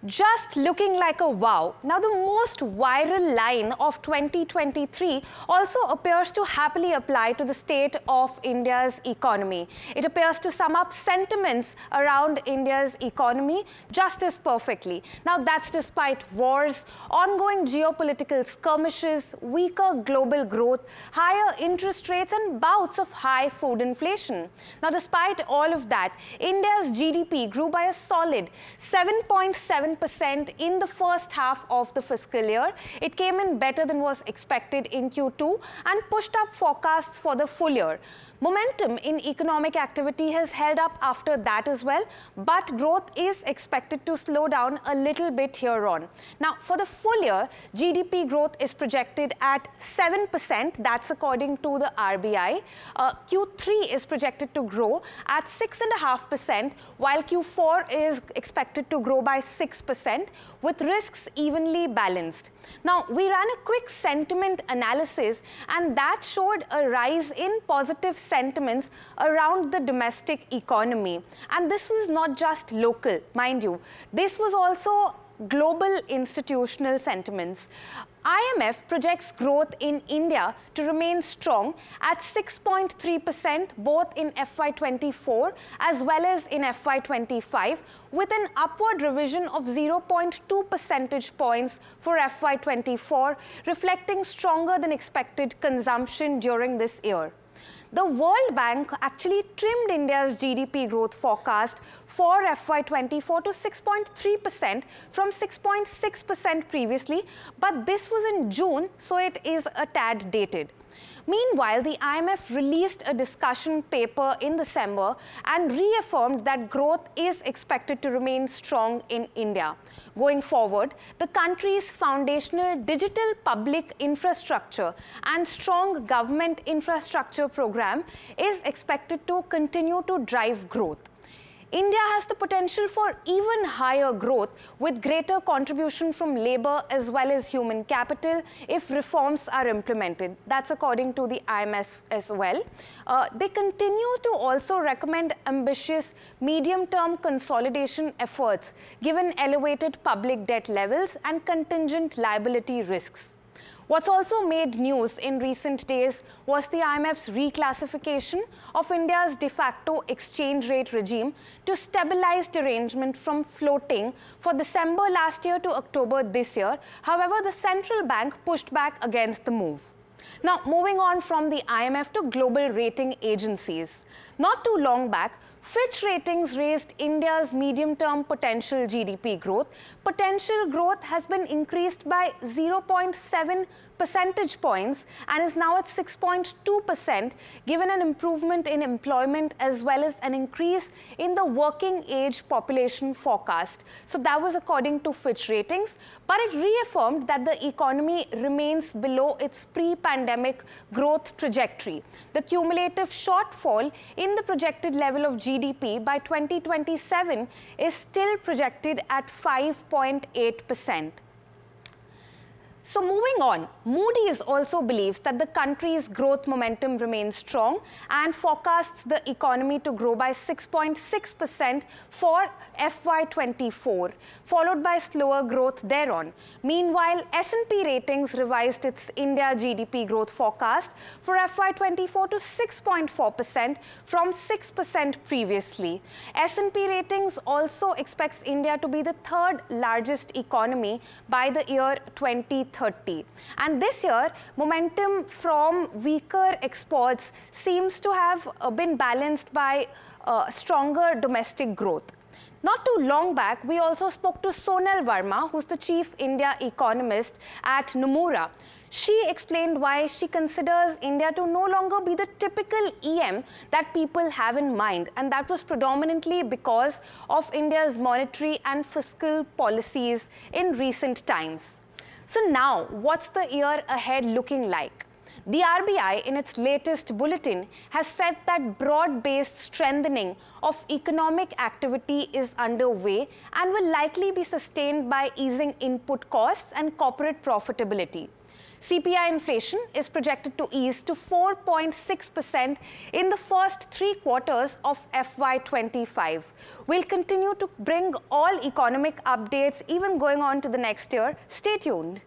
Just looking like a wow. Now, the most viral line of 2023 also appears to happily apply to the state of India's economy. It appears to sum up sentiments around India's economy just as perfectly. Now, that's despite wars, ongoing geopolitical skirmishes, weaker global growth, higher interest rates, and bouts of high food inflation. Now, despite all of that, India's GDP grew by a solid 7.7% in the first half of the fiscal year. It came in better than was expected in Q2 and pushed up forecasts for the full year. Momentum in economic activity has held up after that as well, but growth is expected to slow down a little bit here on. Now, for the full year, GDP growth is projected at 7%. That's according to the RBI. Q3 is projected to grow at 6.5%, while Q4 is expected to grow by 6%, with risks evenly balanced. Now, we ran a quick sentiment analysis, and that showed a rise in positive sentiments around the domestic economy. And this was not just local, mind you. This was also global institutional sentiments. IMF projects growth in India to remain strong at 6.3% both in FY24 as well as in FY25, with an upward revision of 0.2 percentage points for FY24, reflecting stronger than expected consumption during this year. The World Bank actually trimmed India's GDP growth forecast for FY24 to 6.3% from 6.6% previously, but this was in June, so it is a tad dated. Meanwhile, the IMF released a discussion paper in December and reaffirmed that growth is expected to remain strong in India. Going forward, the country's foundational digital public infrastructure and strong government infrastructure program is expected to continue to drive growth. India has the potential for even higher growth with greater contribution from labor as well as human capital if reforms are implemented. That's according to the IMF as well. They continue to also recommend ambitious medium-term consolidation efforts given elevated public debt levels and contingent liability risks. What's also made news in recent days was the IMF's reclassification of India's de facto exchange rate regime to stabilized arrangement from floating for December last year to October this year. However, the central bank pushed back against the move. Now, moving on from the IMF to global rating agencies. Not too long back, Fitch Ratings raised India's medium-term potential GDP growth. Potential growth has been increased by 0.7 percentage points and is now at 6.2%, given an improvement in employment as well as an increase in the working age population forecast. So that was according to Fitch Ratings, but it reaffirmed that the economy remains below its pre-pandemic growth trajectory. The cumulative shortfall in the projected level of GDP by 2027 is still projected at 5.8%. So moving on, Moody's also believes that the country's growth momentum remains strong and forecasts the economy to grow by 6.6% for FY24, followed by slower growth thereon. Meanwhile, S&P Ratings revised its India GDP growth forecast for FY24 to 6.4% from 6% previously. S&P Ratings also expects India to be the third largest economy by the year 2030. And this year, momentum from weaker exports seems to have been balanced by stronger domestic growth. Not too long back, we also spoke to Sonal Verma, who's the chief India economist at Nomura. She explained why she considers India to no longer be the typical EM that people have in mind, and that was predominantly because of India's monetary and fiscal policies in recent times. So now, what's the year ahead looking like? The RBI, in its latest bulletin, has said that broad-based strengthening of economic activity is underway and will likely be sustained by easing input costs and corporate profitability. CPI inflation is projected to ease to 4.6% in the first 3 quarters of FY25. We'll continue to bring all economic updates even going on to the next year. Stay tuned.